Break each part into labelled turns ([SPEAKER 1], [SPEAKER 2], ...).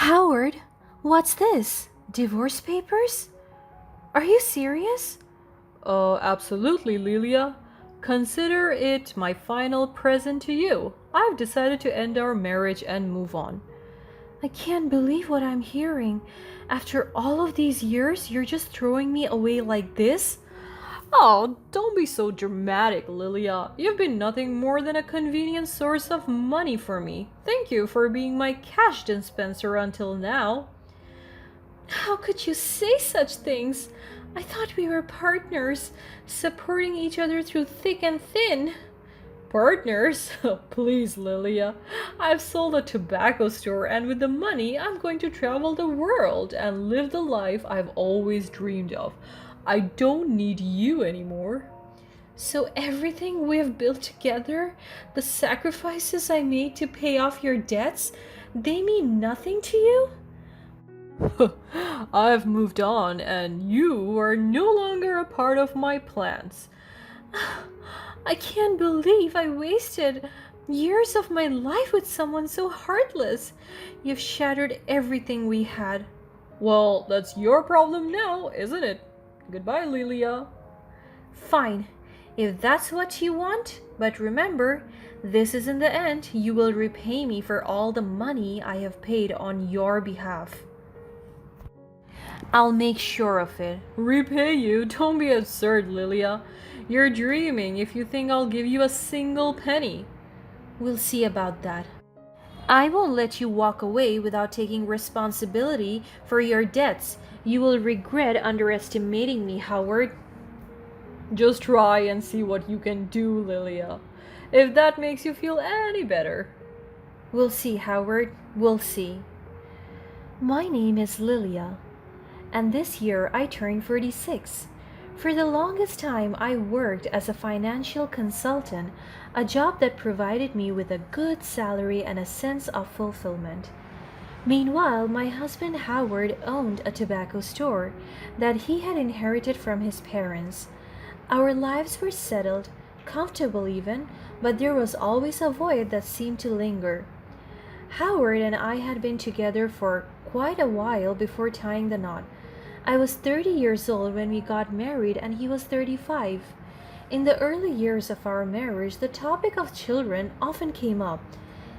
[SPEAKER 1] Howard, what's this? Divorce papers? Are you serious?
[SPEAKER 2] Absolutely, Lilia. Consider it my final present to you. I've decided to end our marriage and move on.
[SPEAKER 1] I can't believe what I'm hearing. After all of these years, you're just throwing me away like this?
[SPEAKER 2] Oh, don't be so dramatic, Lilia. You've been nothing more than a convenient source of money for me. Thank you for being my cash dispenser until now.
[SPEAKER 1] How could you say such things? I thought we were partners, supporting each other through thick and thin.
[SPEAKER 2] Partners? Please, Lilia. I've sold a tobacco store, and with the money, I'm going to travel the world and live the life I've always dreamed of. I don't need you anymore.
[SPEAKER 1] So everything we've built together, the sacrifices I made to pay off your debts, they mean nothing to you?
[SPEAKER 2] I've moved on, and you are no longer a part of my plans.
[SPEAKER 1] I can't believe I wasted years of my life with someone so heartless. You've shattered everything we had.
[SPEAKER 2] Well, that's your problem now, isn't it? Goodbye, Lilia.
[SPEAKER 1] Fine, if that's what you want, but remember, this isn't the end. You will repay me for all the money I have paid on your behalf. I'll make sure of it.
[SPEAKER 2] Repay you? Don't be absurd, Lilia. You're dreaming if you think I'll give you a single penny.
[SPEAKER 1] We'll see about that. I won't let you walk away without taking responsibility for your debts. You will regret underestimating me, Howard.
[SPEAKER 2] Just try and see what you can do, Lilia. If that makes you feel any better.
[SPEAKER 1] We'll see, Howard. We'll see. My name is Lilia, and this year I turned 46. For the longest time, I worked as a financial consultant, a job that provided me with a good salary and a sense of fulfillment. Meanwhile, my husband Howard owned a tobacco store that he had inherited from his parents. Our lives were settled, comfortable even, but there was always a void that seemed to linger. Howard and I had been together for quite a while before tying the knot. I was 30 years old when we got married and he was 35. In the early years of our marriage, the topic of children often came up.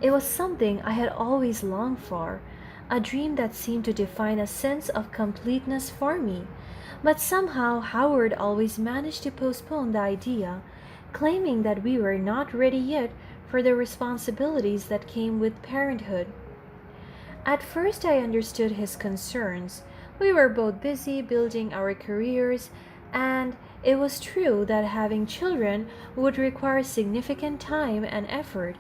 [SPEAKER 1] It was something I had always longed for, a dream that seemed to define a sense of completeness for me. But somehow Howard always managed to postpone the idea, claiming that we were not ready yet for the responsibilities that came with parenthood. At first I understood his concerns. We were both busy building our careers, and it was true that having children would require significant time and effort.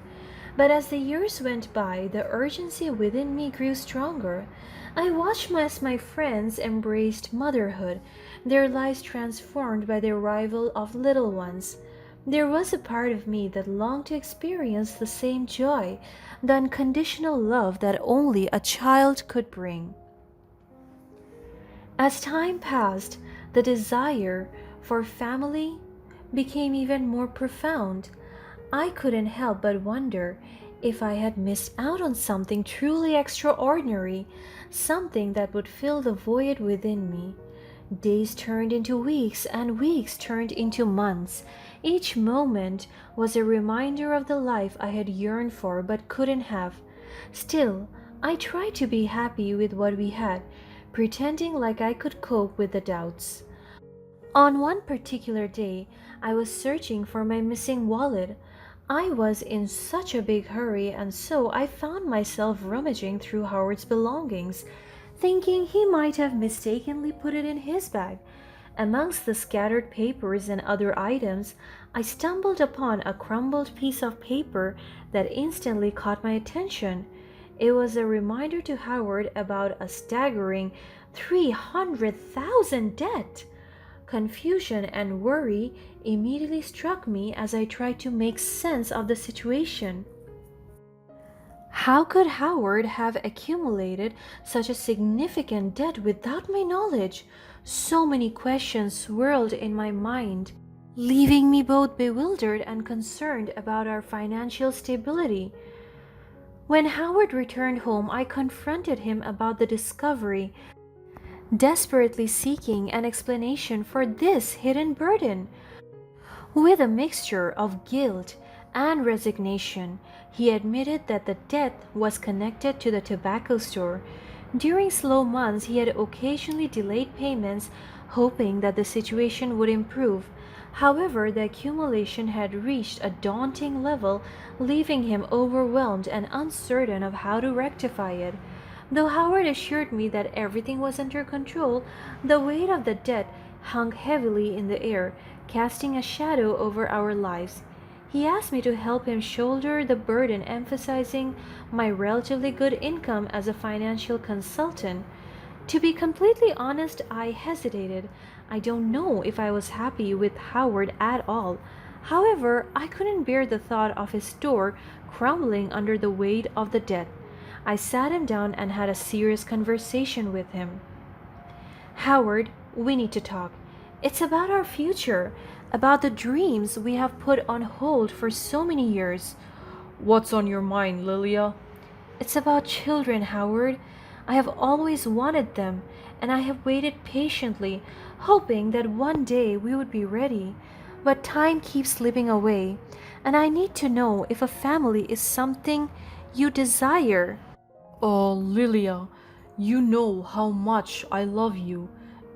[SPEAKER 1] But as the years went by, the urgency within me grew stronger. I watched as my friends embraced motherhood, their lives transformed by the arrival of little ones. There was a part of me that longed to experience the same joy, the unconditional love that only a child could bring. As time passed, the desire for family became even more profound. I couldn't help but wonder if I had missed out on something truly extraordinary, something that would fill the void within me. Days turned into weeks, and weeks turned into months. Each moment was a reminder of the life I had yearned for but couldn't have. Still, I tried to be happy with what we had, pretending like I could cope with the doubts. On one particular day, I was searching for my missing wallet. I was in such a big hurry, and so I found myself rummaging through Howard's belongings, thinking he might have mistakenly put it in his bag. Amongst the scattered papers and other items, I stumbled upon a crumpled piece of paper that instantly caught my attention. It was a reminder to Howard about a staggering 300,000 debt. Confusion and worry immediately struck me as I tried to make sense of the situation. How could Howard have accumulated such a significant debt without my knowledge? So many questions swirled in my mind, leaving me both bewildered and concerned about our financial stability. When Howard returned home, I confronted him about the discovery, desperately seeking an explanation for this hidden burden. With a mixture of guilt and resignation, he admitted that the debt was connected to the tobacco store. During slow months, he had occasionally delayed payments, hoping that the situation would improve. However, the accumulation had reached a daunting level, leaving him overwhelmed and uncertain of how to rectify it. Though Howard assured me that everything was under control, the weight of the debt hung heavily in the air, casting a shadow over our lives. He asked me to help him shoulder the burden, emphasizing my relatively good income as a financial consultant. To be completely honest, I hesitated. I don't know if I was happy with Howard at all. However, I couldn't bear the thought of his store crumbling under the weight of the debt. I sat him down and had a serious conversation with him. Howard, we need to talk. It's about our future, about the dreams we have put on hold for so many years.
[SPEAKER 2] What's on your mind, Lilia?
[SPEAKER 1] It's about children, Howard. I have always wanted them, and I have waited patiently, hoping that one day we would be ready. But time keeps slipping away, and I need to know if a family is something you desire.
[SPEAKER 2] Oh, Lilia, you know how much I love you.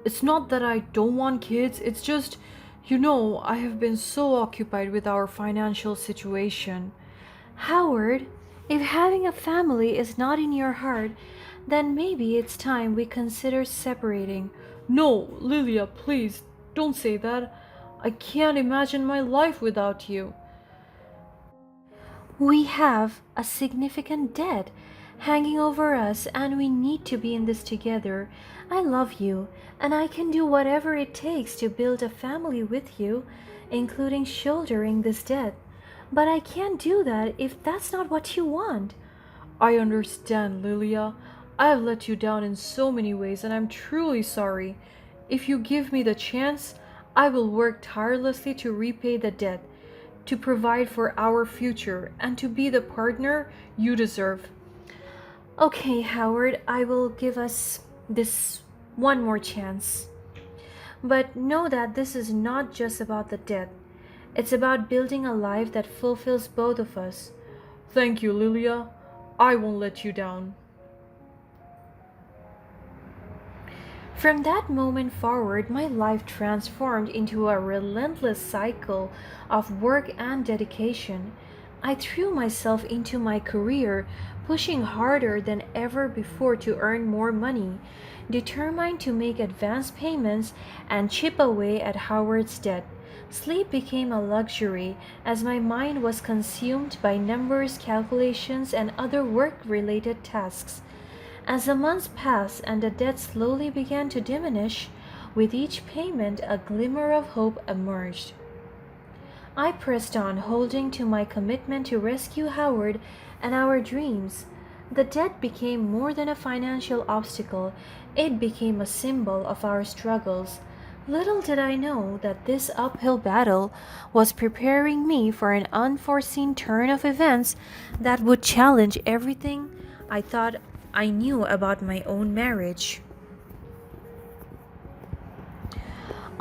[SPEAKER 2] It's not that I don't want kids, it's just, I have been so occupied with our financial situation.
[SPEAKER 1] Howard, if having a family is not in your heart, then maybe it's time we consider separating.
[SPEAKER 2] No, Lilia, please, don't say that. I can't imagine my life without you.
[SPEAKER 1] We have a significant debt hanging over us, and we need to be in this together. I love you, and I can do whatever it takes to build a family with you, including shouldering this debt. But I can't do that if that's not what you want.
[SPEAKER 2] I understand, Lilia. I have let you down in so many ways, and I'm truly sorry. If you give me the chance, I will work tirelessly to repay the debt, to provide for our future, and to be the partner you deserve.
[SPEAKER 1] Okay, Howard, I will give us this one more chance. But know that this is not just about the debt. It's about building a life that fulfills both of us.
[SPEAKER 2] Thank you, Lilia. I won't let you down.
[SPEAKER 1] From that moment forward, my life transformed into a relentless cycle of work and dedication. I threw myself into my career, pushing harder than ever before to earn more money, determined to make advance payments and chip away at Howard's debt. Sleep became a luxury as my mind was consumed by numbers, calculations, and other work related tasks. As the months passed and the debt slowly began to diminish, with each payment a glimmer of hope emerged. I pressed on, holding to my commitment to rescue Howard and our dreams. The debt became more than a financial obstacle, it became a symbol of our struggles. Little did I know that this uphill battle was preparing me for an unforeseen turn of events that would challenge everything I thought I knew about my own marriage.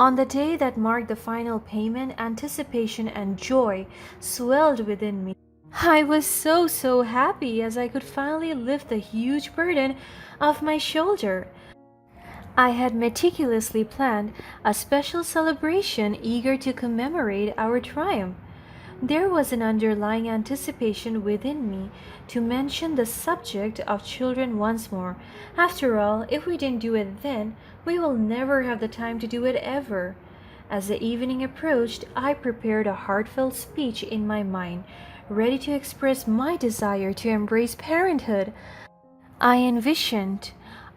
[SPEAKER 1] On the day that marked the final payment, anticipation and joy swelled within me. I was so happy as I could finally lift the huge burden off my shoulder. I had meticulously planned a special celebration eager to commemorate our triumph. There was an underlying anticipation within me to mention the subject of children once more. After all, if we didn't do it then, we will never have the time to do it ever. As the evening approached, I prepared a heartfelt speech in my mind, ready to express my desire to embrace parenthood. I envisioned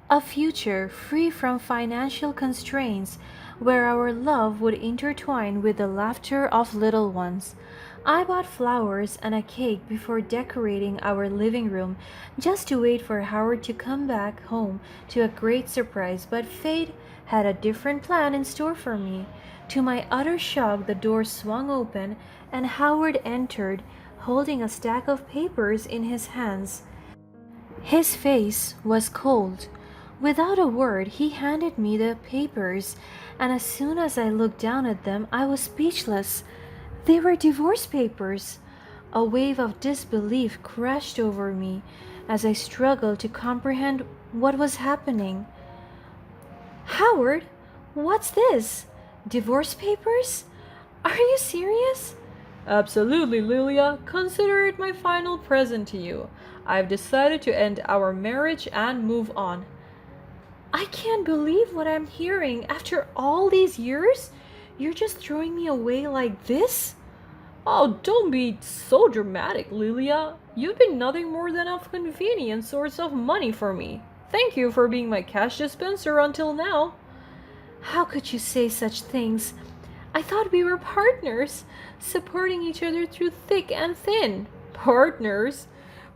[SPEAKER 1] a future free from financial constraints where our love would intertwine with the laughter of little ones. I bought flowers and a cake before decorating our living room just to wait for Howard to come back home to a great surprise, but fate had a different plan in store for me. To my utter shock, the door swung open and Howard entered, holding a stack of papers in his hands. His face was cold. Without a word, he handed me the papers, and as soon as I looked down at them, I was speechless. They were divorce papers. A wave of disbelief crashed over me as I struggled to comprehend what was happening. Howard, what's this? Divorce papers? Are you serious?
[SPEAKER 2] Absolutely, Lilia. Consider it my final present to you. I've decided to end our marriage and move on.
[SPEAKER 1] I can't believe what I'm hearing. After all these years, you're just throwing me away like this?
[SPEAKER 2] Oh, don't be so dramatic, Lilia. You've been nothing more than a convenient source of money for me. Thank you for being my cash dispenser until now.
[SPEAKER 1] How could you say such things? I thought we were partners, supporting each other through thick and thin.
[SPEAKER 2] Partners?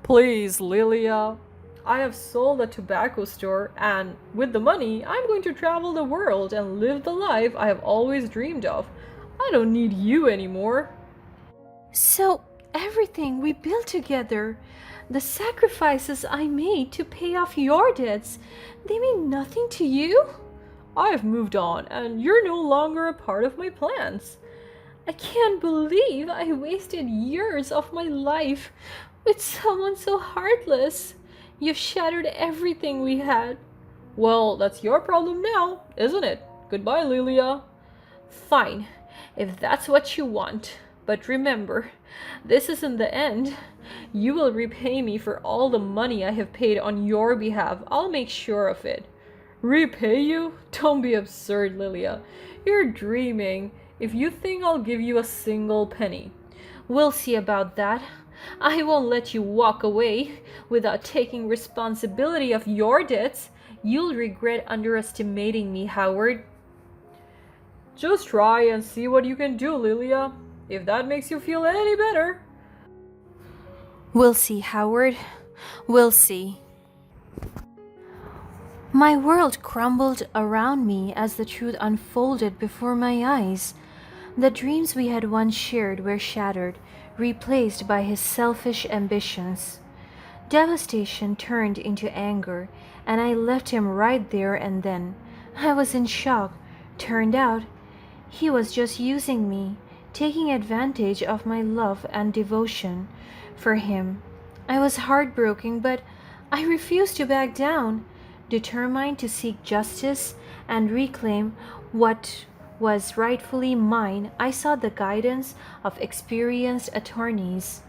[SPEAKER 2] Please, Lilia. I have sold a tobacco store, and with the money, I'm going to travel the world and live the life I have always dreamed of. I don't need you anymore.
[SPEAKER 1] So, everything we built together, the sacrifices I made to pay off your debts, they mean nothing to you?
[SPEAKER 2] I've moved on, and you're no longer a part of my plans.
[SPEAKER 1] I can't believe I wasted years of my life with someone so heartless. You've shattered everything we had.
[SPEAKER 2] Well, that's your problem now, isn't it? Goodbye, Lilia.
[SPEAKER 1] Fine, if that's what you want. But remember, this isn't the end. You will repay me for all the money I have paid on your behalf. I'll make sure of it.
[SPEAKER 2] Repay you? Don't be absurd, Lilia. You're dreaming. If you think I'll give you a single penny.
[SPEAKER 1] We'll see about that. I won't let you walk away without taking responsibility of your debts. You'll regret underestimating me, Howard.
[SPEAKER 2] Just try and see what you can do, Lilia. If that makes you feel any better.
[SPEAKER 1] We'll see, Howard. We'll see. My world crumbled around me as the truth unfolded before my eyes. The dreams we had once shared were shattered, replaced by his selfish ambitions. Devastation turned into anger, and I left him right there and then. I was in shock. Turned out, he was just using me, taking advantage of my love and devotion for him. I was heartbroken, but I refused to back down. Determined to seek justice and reclaim what was rightfully mine, I sought the guidance of experienced attorneys.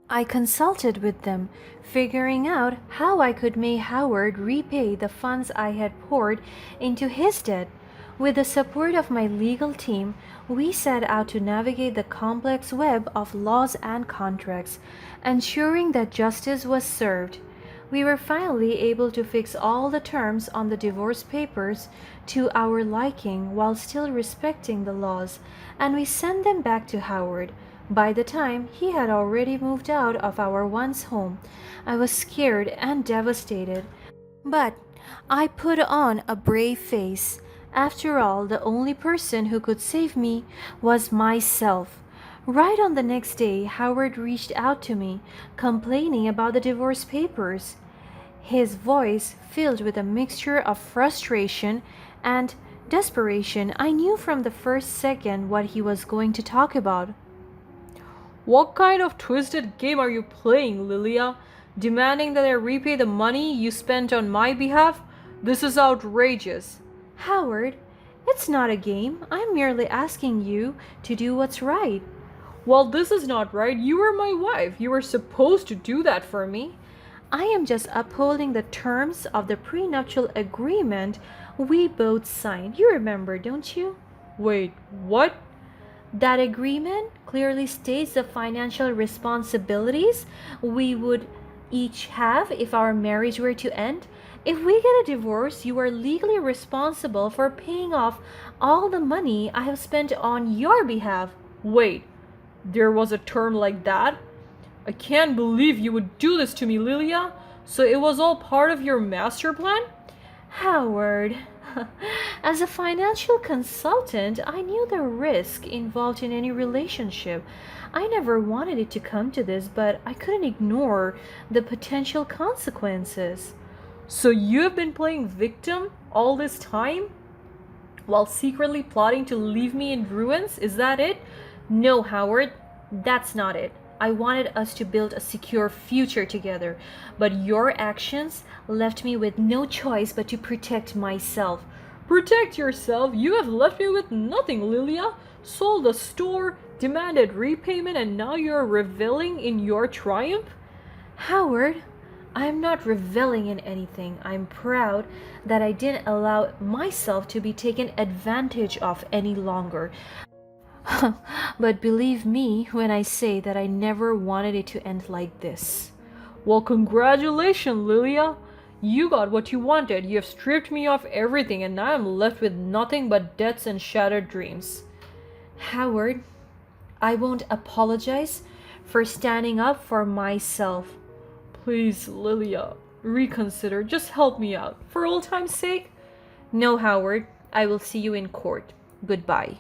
[SPEAKER 1] I consulted with them, figuring out how I could make Howard repay the funds I had poured into his debt. With the support of my legal team, we set out to navigate the complex web of laws and contracts, ensuring that justice was served. We were finally able to fix all the terms on the divorce papers to our liking while still respecting the laws, and we sent them back to Howard. By the time he had already moved out of our once home, I was scared and devastated. But I put on a brave face. After all, the only person who could save me was myself. Right on the next day, Howard reached out to me, complaining about the divorce papers. His voice filled with a mixture of frustration and desperation. I knew from the first second what he was going to talk about.
[SPEAKER 2] What kind of twisted game are you playing, Lilia? Demanding that I repay the money you spent on my behalf? This is outrageous.
[SPEAKER 1] Howard, it's not a game. I'm merely asking you to do what's right.
[SPEAKER 2] Well, this is not right. You are my wife. You were supposed to do that for me.
[SPEAKER 1] I am just upholding the terms of the prenuptial agreement we both signed. You remember, don't you?
[SPEAKER 2] Wait, what?
[SPEAKER 1] That agreement clearly states the financial responsibilities we would each have if our marriage were to end. If we get a divorce, you are legally responsible for paying off all the money I have spent on your behalf.
[SPEAKER 2] Wait, there was a term like that? I can't believe you would do this to me, Lilia. So it was all part of your master plan?
[SPEAKER 1] Howard, as a financial consultant, I knew the risk involved in any relationship. I never wanted it to come to this, but I couldn't ignore the potential consequences.
[SPEAKER 2] So you have been playing victim all this time? While secretly plotting to leave me in ruins? Is that it?
[SPEAKER 1] No, Howard, that's not it. I wanted us to build a secure future together, but your actions left me with no choice but to protect myself.
[SPEAKER 2] Protect yourself? You have left me with nothing, Lilia. Sold the store, demanded repayment, and now you're reveling in your triumph?
[SPEAKER 1] Howard, I'm not reveling in anything. I'm proud that I didn't allow myself to be taken advantage of any longer. But believe me when I say that I never wanted it to end like this.
[SPEAKER 2] Well, congratulations, Lilia. You got what you wanted. You have stripped me of everything, and now I'm left with nothing but debts and shattered dreams.
[SPEAKER 1] Howard, I won't apologize for standing up for myself.
[SPEAKER 2] Please, Lilia, reconsider. Just help me out. For old time's sake?
[SPEAKER 1] No, Howard. I will see you in court. Goodbye.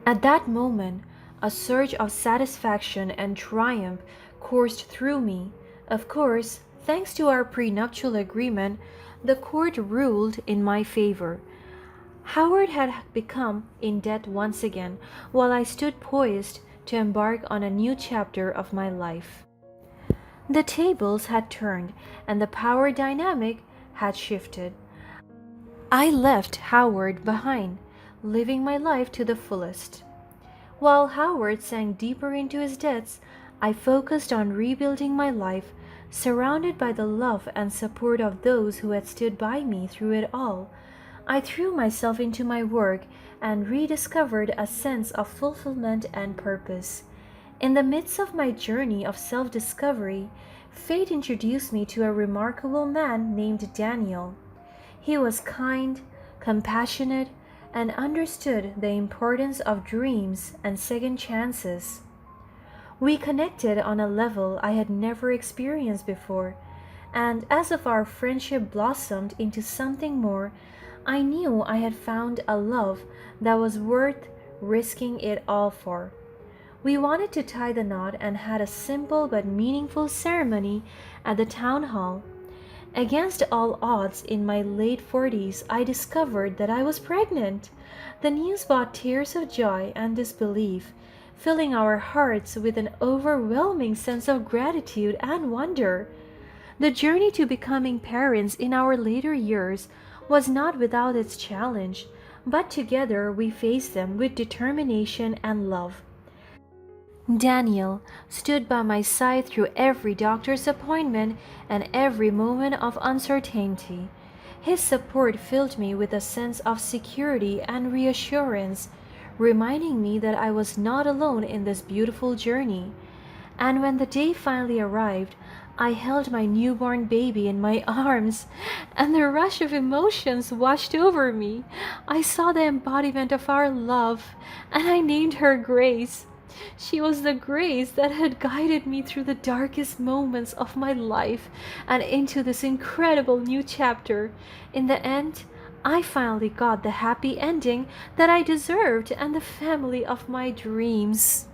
[SPEAKER 1] At that moment, a surge of satisfaction and triumph coursed through me. Of course, thanks to our prenuptial agreement, the court ruled in my favor. Howard had become in debt once again, while I stood poised to embark on a new chapter of my life. The tables had turned, and the power dynamic had shifted. I left Howard behind, living my life to the fullest. While Howard sank deeper into his debts, I focused on rebuilding my life, surrounded by the love and support of those who had stood by me through it all. I threw myself into my work and rediscovered a sense of fulfillment and purpose. In the midst of my journey of self-discovery, fate introduced me to a remarkable man named Daniel. He was kind, compassionate, and understood the importance of dreams and second chances. We connected on a level I had never experienced before, and as of our friendship blossomed into something more, I knew I had found a love that was worth risking it all for. We wanted to tie the knot and had a simple but meaningful ceremony at the town hall. Against all odds, in my late 40s, I discovered that I was pregnant. The news brought tears of joy and disbelief, filling our hearts with an overwhelming sense of gratitude and wonder. The journey to becoming parents in our later years was not without its challenge, but together we faced them with determination and love. Daniel stood by my side through every doctor's appointment and every moment of uncertainty. His support filled me with a sense of security and reassurance, reminding me that I was not alone in this beautiful journey. And when the day finally arrived, I held my newborn baby in my arms, and the rush of emotions washed over me. I saw the embodiment of our love, and I named her Grace. She was the grace that had guided me through the darkest moments of my life and into this incredible new chapter. In the end, I finally got the happy ending that I deserved and the family of my dreams.